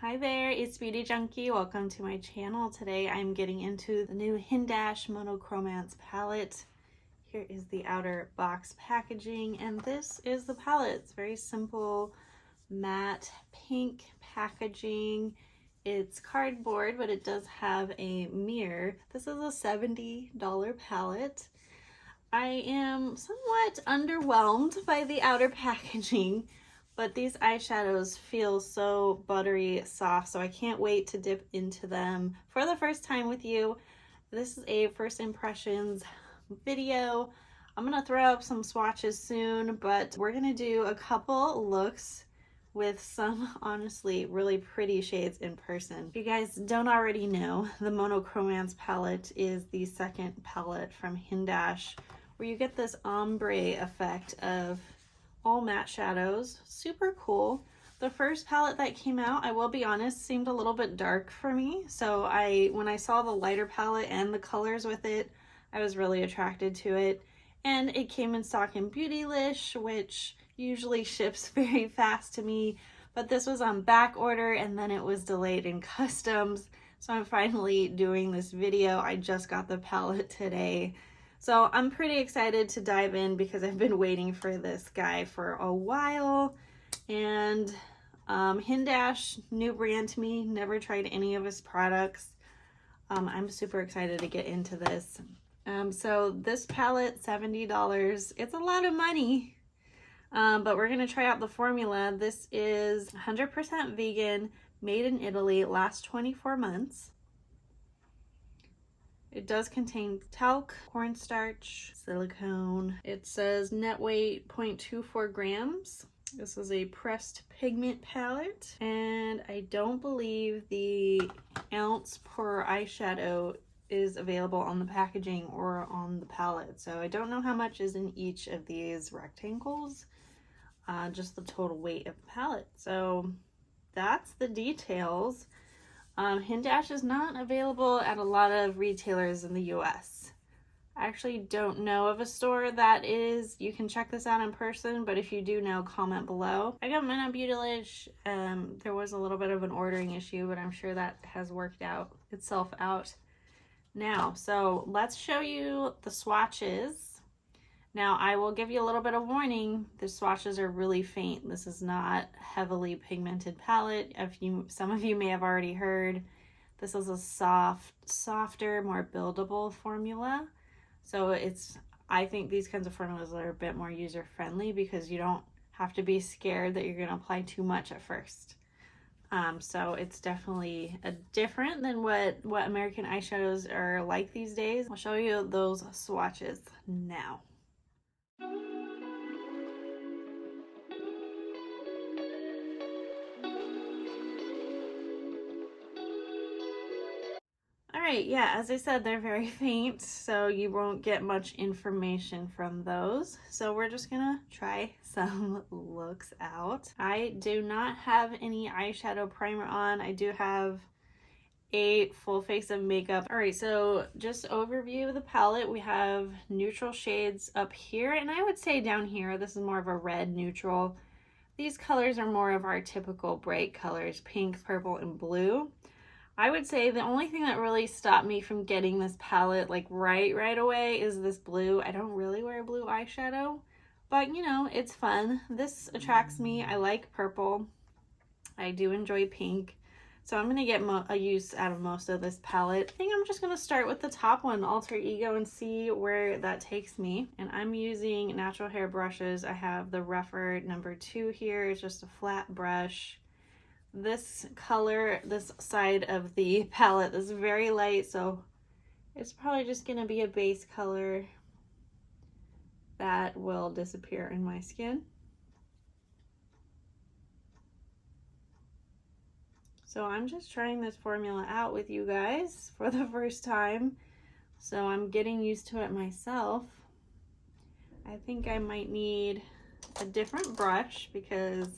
Hi there, it's Beauty Junkie. Welcome to my channel. Today I'm getting into the new Hindash Monochromance palette. Here is the outer box packaging, and this is the palette. It's very simple, matte pink packaging. It's cardboard, but it does have a mirror. This is a $70 palette. I am somewhat underwhelmed by the outer packaging, but these eyeshadows feel so buttery soft, so I can't wait to dip into them for the first time with you. This is a first impressions video. I'm gonna throw up some swatches soon, but we're gonna do a couple looks with some honestly really pretty shades in person. If you guys don't already know, the Monochromance palette is the second palette from Hindash, where you get this ombre effect of all matte shadows. Super cool. The first palette that came out, I will be honest, seemed a little bit dark for me. So when I saw the lighter palette and the colors with it, I was really attracted to it. And it came in stock in Beautylish, which usually ships very fast to me. But this was on back order and then it was delayed in customs. So I'm finally doing this video. I just got the palette today. So I'm pretty excited to dive in because I've been waiting for this guy for a while. And Hindash, new brand to me, never tried any of his products. I'm super excited to get into this. So this palette, $70. It's a lot of money, but we're gonna try out the formula. This is 100% vegan, made in Italy, lasts 24 months. It does contain talc, cornstarch, silicone. It says net weight 0.24 grams. This is a pressed pigment palette, and I don't believe the ounce per eyeshadow is available on the packaging or on the palette. So I don't know how much is in each of these rectangles, just the total weight of the palette. So that's the details. Hindash is not available at a lot of retailers in the US. I actually don't know of a store that is. You can check this out in person, but if you do know, comment below. I got mine on Beautylish. There was a little bit of an ordering issue, but I'm sure that has worked itself out now. So let's show you the swatches. Now, I will give you a little bit of warning. The swatches are really faint. This is not heavily pigmented palette. Some of you may have already heard, this is a softer, more buildable formula. So I think these kinds of formulas are a bit more user-friendly because you don't have to be scared that you're gonna apply too much at first. So it's definitely different than what American eyeshadows are like these days. I'll show you those swatches now. Alright, yeah, as I said, they're very faint, so you won't get much information from those. So we're just gonna try some looks out. I do not have any eyeshadow primer on. I do have a full face of makeup. Alright, so just overview of the palette. We have neutral shades up here, and I would say down here, this is more of a red neutral. These colors are more of our typical bright colors, pink, purple, and blue. I would say the only thing that really stopped me from getting this palette like right away is this blue. I don't really wear blue eyeshadow, but you know, it's fun. This attracts me. I like purple. I do enjoy pink. So I'm gonna get a use out of most of this palette. I think I'm just gonna start with the top one, Alter Ego, and see where that takes me. And I'm using natural hair brushes. I have the rougher number 2 here. It's just a flat brush. This color, this side of the palette is very light, so it's probably just gonna be a base color that will disappear in my skin. So I'm just trying this formula out with you guys for the first time, so I'm getting used to it myself. I think I might need a different brush because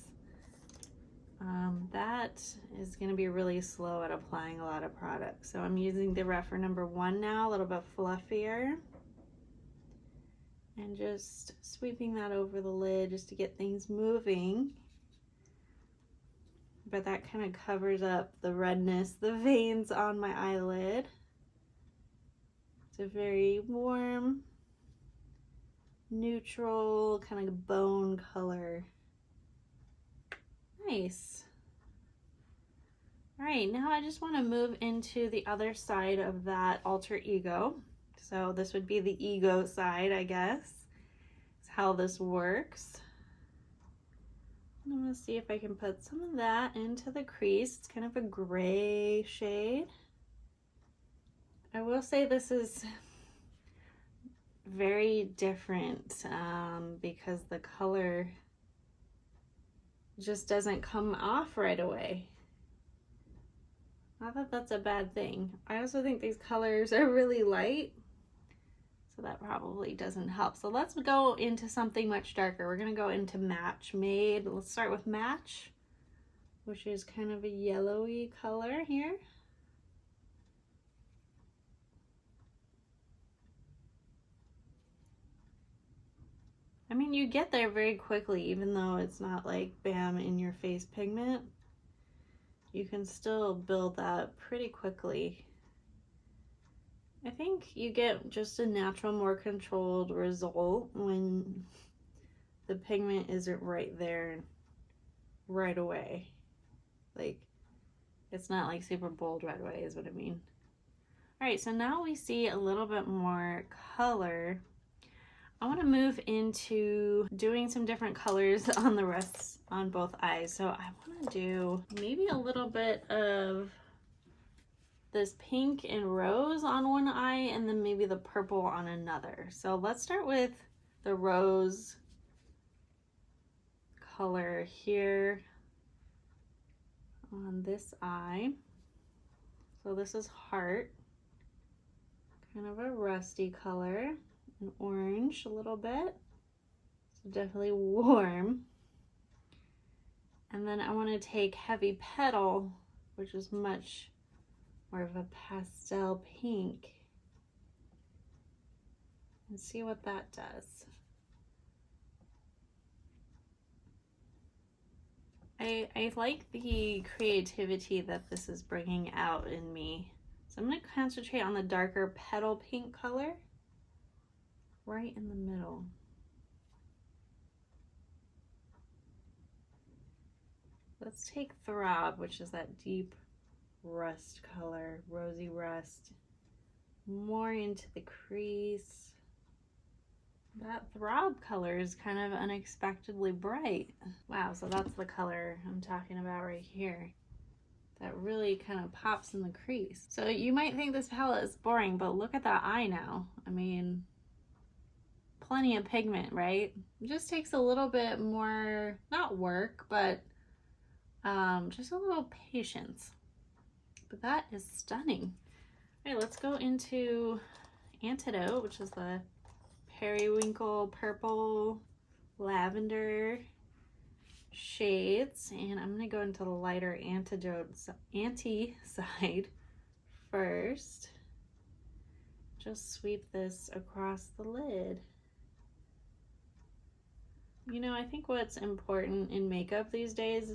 that is going to be really slow at applying a lot of product. So I'm using the rougher number 1 now, a little bit fluffier, and just sweeping that over the lid just to get things moving. but that kind of covers up the redness, the veins on my eyelid. It's a very warm, neutral, kind of bone color. Nice. All right, now I just want to move into the other side of that alter ego. So this would be the ego side, I guess. It's how this works. I'm going to see if I can put some of that into the crease. It's kind of a gray shade. I will say this is very different because the color just doesn't come off right away. Not that that's a bad thing. I also think these colors are really light, so that probably doesn't help. So let's go into something much darker. We're gonna go into Match Made. Let's start with Match, which is kind of a yellowy color here. I mean, you get there very quickly, even though it's not like bam in your face pigment. You can still build that pretty quickly. I think you get just a natural, more controlled result when the pigment isn't right there right away. Like, it's not like super bold right away is what I mean. All right, so now we see a little bit more color. I want to move into doing some different colors on the rest, on both eyes. So I want to do maybe a little bit of this pink and rose on one eye and then maybe the purple on another. So let's start with the rose color here on this eye. So this is Heart, kind of a rusty color. An orange a little bit, so definitely warm. And then I want to take Heavy Petal, which is much more of a pastel pink, and see what that does. I like the creativity that this is bringing out in me. So I'm going to concentrate on the darker petal pink color right in the middle. Let's take Throb, which is that deep rust color, rosy rust, more into the crease. That Throb color is kind of unexpectedly bright. Wow, so that's the color I'm talking about right here. That really kind of pops in the crease. So you might think this palette is boring, but look at that eye now. I mean, plenty of pigment, right? It just takes a little bit more, not work, but just a little patience. But that is stunning. All right, let's go into Antidote, which is the periwinkle purple lavender shades, and I'm gonna go into the lighter anti side first. Just sweep this across the lid. You know, I think what's important in makeup these days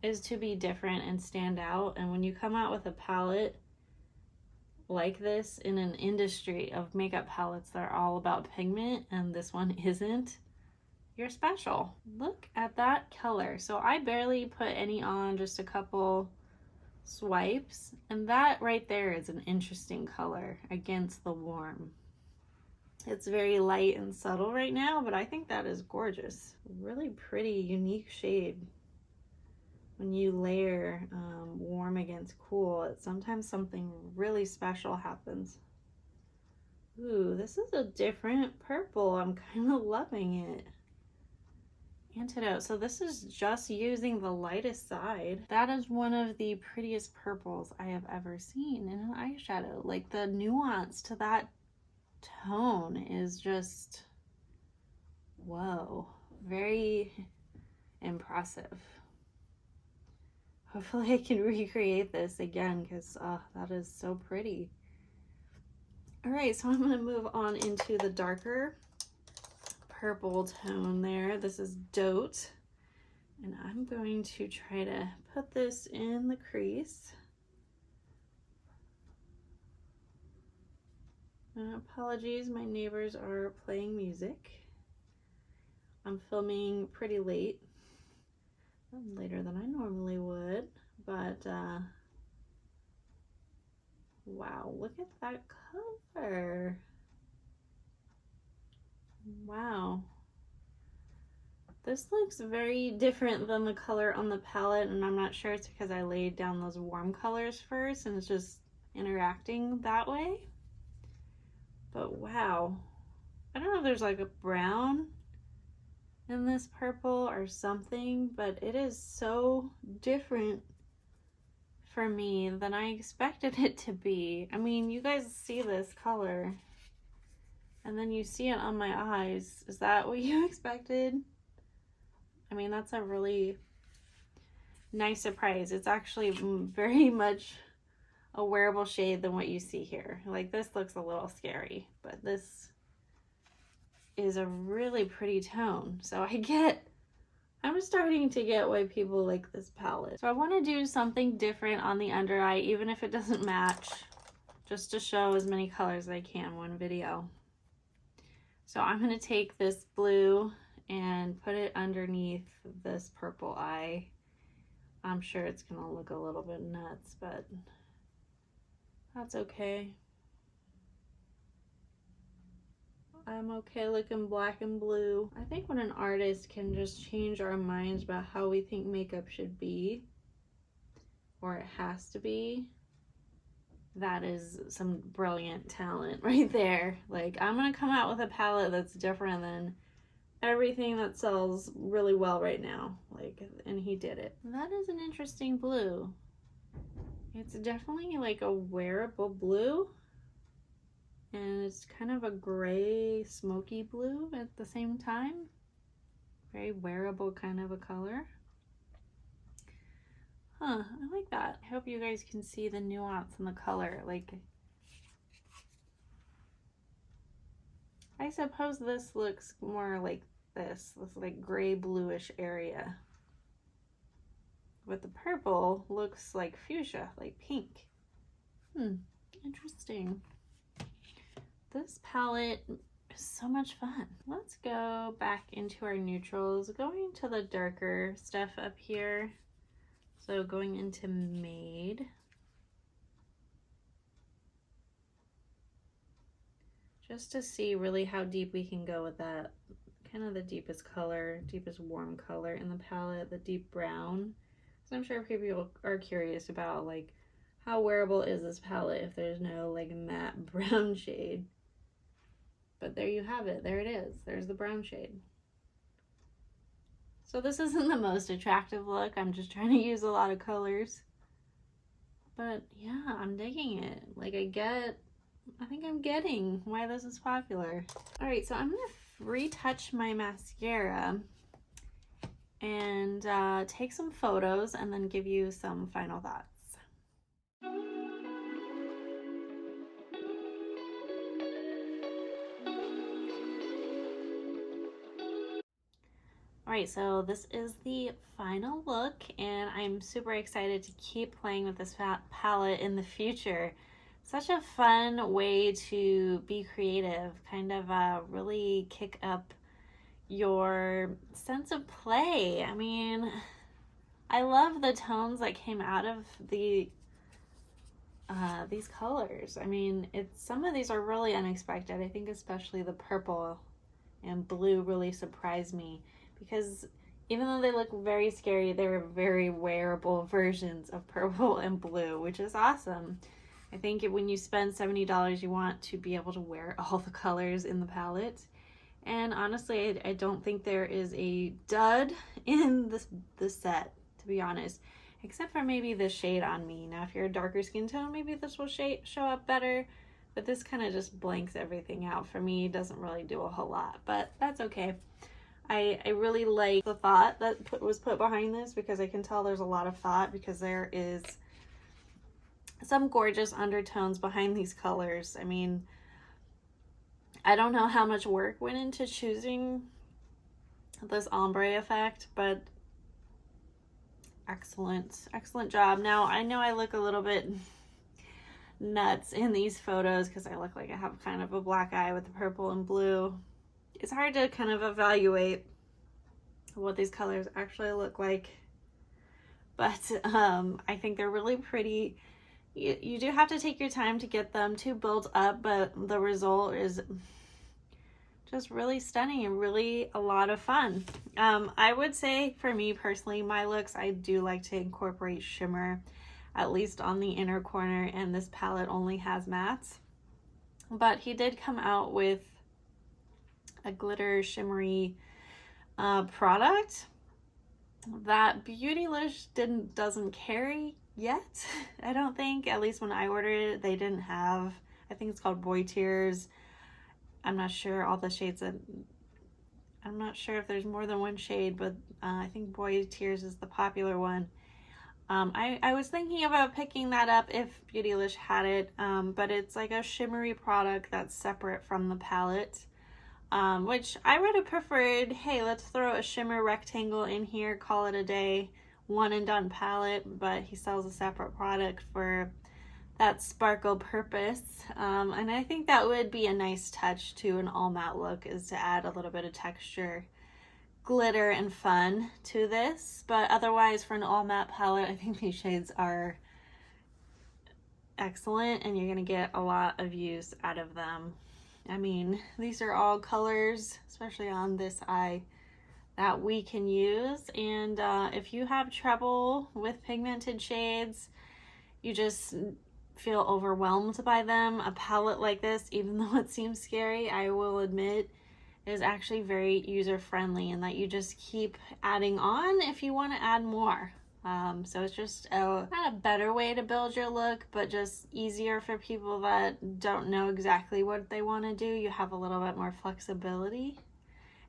is to be different and stand out. And when you come out with a palette like this in an industry of makeup palettes that are all about pigment, and this one isn't, you're special. Look at that color. So I barely put any on, just a couple swipes, and that right there is an interesting color against the warm. It's very light and subtle right now, but I think that is gorgeous. Really pretty, unique shade. When you layer warm against cool, sometimes something really special happens. Ooh, this is a different purple. I'm kind of loving it. Antidote. So this is just using the lightest side. That is one of the prettiest purples I have ever seen in an eyeshadow. Like, the nuance to that tone is just, whoa, very impressive. Hopefully I can recreate this again, because that is so pretty. All right, so I'm going to move on into the darker purple tone there. This is Dote, And I'm going to try to put this in the crease. Apologies, my neighbors are playing music. I'm filming pretty late, later than I normally would, but wow, look at that color. Wow. This looks very different than the color on the palette, and I'm not sure it's because I laid down those warm colors first and it's just interacting that way. But wow, I don't know if there's like a brown in this purple or something, but it is so different for me than I expected it to be. I mean, you guys see this color and then you see it on my eyes. Is that what you expected? I mean, that's a really nice surprise. It's actually very much a wearable shade than what you see here. Like, this looks a little scary, but this is a really pretty tone. So I'm starting to get why people like this palette. So I want to do something different on the under eye, even if it doesn't match, just to show as many colors as I can in one video. So I'm going to take this blue and put it underneath this purple eye. I'm sure it's going to look a little bit nuts, but that's okay. I'm okay looking black and blue. I think when an artist can just change our minds about how we think makeup should be, or it has to be, that is some brilliant talent right there. Like, I'm gonna come out with a palette that's different than everything that sells really well right now. Like, and he did it. That is an interesting blue. It's definitely like a wearable blue. And it's kind of a gray, smoky blue at the same time. Very wearable kind of a color. Huh, I like that. I hope you guys can see the nuance in the color. Like, I suppose this looks more like this like gray bluish area. But the purple looks like fuchsia, like pink. Interesting. This palette is so much fun. Let's go back into our neutrals, going to the darker stuff up here. So going into Made. Just to see really how deep we can go with that. Kind of the deepest color, deepest warm color in the palette, the deep brown. So I'm sure people are curious about, like, how wearable is this palette if there's no like matte brown shade. But there you have it. There it is. There's the brown shade. So this isn't the most attractive look. I'm just trying to use a lot of colors. But yeah, I'm digging it. Like, I think I'm getting why this is popular. All right, so I'm gonna retouch my mascara and take some photos and then give you some final thoughts. Alright, so this is the final look, and I'm super excited to keep playing with this palette in the future. Such a fun way to be creative, kind of really kick up your sense of play. I mean, I love the tones that came out of these colors. I mean, some of these are really unexpected. I think especially the purple and blue really surprised me, because even though they look very scary, they're very wearable versions of purple and blue, which is awesome. I think when you spend $70, you want to be able to wear all the colors in the palette. And honestly, I don't think there is a dud in this set, to be honest, except for maybe the shade on me. Now, if you're a darker skin tone, maybe this will show up better, but this kind of just blanks everything out for me. It doesn't really do a whole lot, but that's okay. I really like the thought that was put behind this, because I can tell there's a lot of thought, because there is some gorgeous undertones behind these colors. I mean, I don't know how much work went into choosing this ombre effect, but excellent job. Now I know I look a little bit nuts in these photos because I look like I have kind of a black eye with the purple and blue. It's hard to kind of evaluate what these colors actually look like, but I think they're really pretty. You do have to take your time to get them to build up, but the result is just really stunning and really a lot of fun. I would say for me personally, my looks, I do like to incorporate shimmer, at least on the inner corner, and this palette only has mattes. But he did come out with a glitter shimmery product that Beautylish doesn't carry yet. I don't think, at least when I ordered it, they didn't have. I think it's called Boy Tears. I'm not sure all the shades that, I'm not sure if there's more than one shade, but I think Boy Tears is the popular one. I was thinking about picking that up if Beautylish had it, but it's like a shimmery product that's separate from the palette, which I would have preferred. Hey, let's throw a shimmer rectangle in here, call it a day, one and done palette, but he sells a separate product for that sparkle purpose, and I think that would be a nice touch to an all matte look, is to add a little bit of texture, glitter, and fun to this. But otherwise, for an all matte palette, I think these shades are excellent and you're gonna get a lot of use out of them. I mean, these are all colors, especially on this eye, that we can use. And if you have trouble with pigmented shades, you just feel overwhelmed by them, a palette like this, even though it seems scary, I will admit, is actually very user-friendly, and that you just keep adding on if you want to add more. So it's just not a better way to build your look, but just easier for people that don't know exactly what they want to do. You have a little bit more flexibility,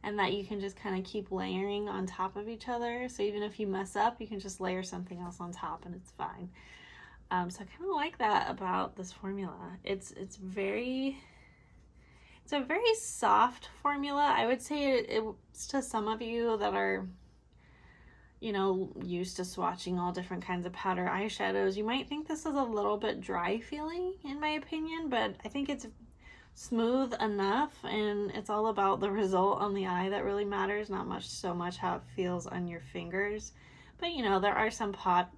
and that you can just kind of keep layering on top of each other. So even if you mess up, you can just layer something else on top and it's fine. So I kind of like that about this formula. It's a very soft formula. I would say it's to some of you that are, you know, used to swatching all different kinds of powder eyeshadows, you might think this is a little bit dry feeling, in my opinion, but I think it's smooth enough, and it's all about the result on the eye that really matters, not so much how it feels on your fingers. But you know, there are some palettes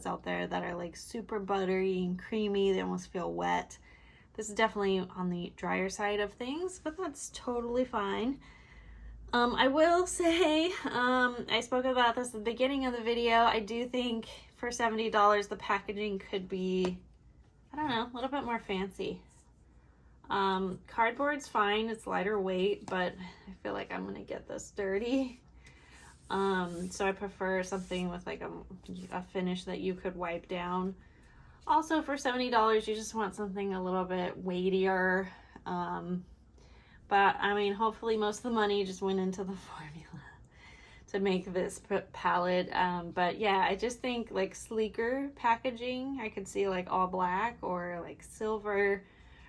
out there that are like super buttery and creamy, they almost feel wet. This is definitely on the drier side of things, but that's totally fine. I will say, I spoke about this at the beginning of the video, I do think for $70 the packaging could be, I don't know, a little bit more fancy. Cardboard's fine, it's lighter weight, but I feel like I'm gonna get this dirty. So I prefer something with like a finish that you could wipe down. Also, for $70, you just want something a little bit weightier. But I mean, hopefully most of the money just went into the formula to make this palette. But yeah, I just think like sleeker packaging, I could see like all black or like silver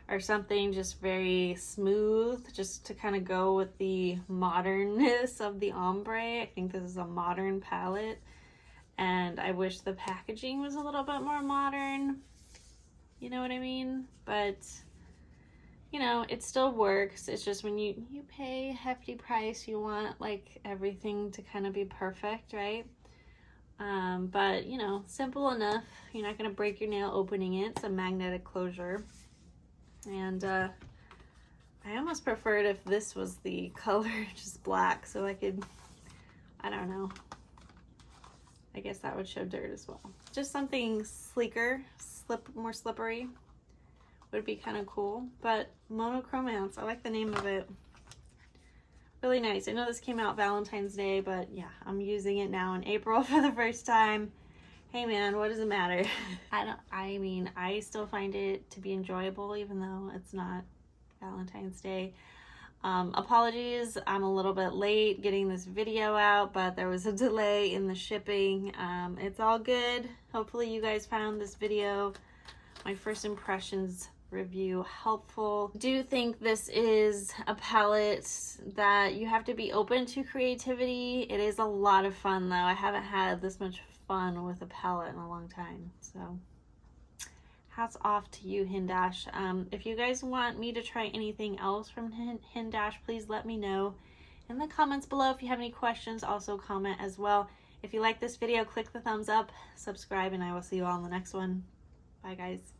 or something, just very smooth, just to kind of go with the modernness of the ombre. I think this is a modern palette, and I wish the packaging was a little bit more modern, you know what I mean? But you know, it still works. It's just when you pay a hefty price, you want like everything to kind of be perfect, right? But you know, simple enough. You're not gonna break your nail opening it. It's a magnetic closure. And I almost preferred if this was the color just black, so I could, I don't know, I guess that would show dirt as well. Just something sleeker, more slippery would be kind of cool. But Monochromance, I like the name of it. Really nice. I know this came out Valentine's Day, but yeah, I'm using it now in April for the first time. Hey man, what does it matter? I mean, I still find it to be enjoyable even though it's not Valentine's Day. Apologies, I'm a little bit late getting this video out, but there was a delay in the shipping. It's all good. Hopefully you guys found this video, my first impressions, review helpful. I do think this is a palette that you have to be open to creativity. It is a lot of fun though. I haven't had this much fun with a palette in a long time, so hats off to you, Hindash. If you guys want me to try anything else from Hindash, please let me know in the comments below. If you have any questions, also comment as well. If you like this video, click the thumbs up, subscribe, and I will see you all in the next one. Bye guys.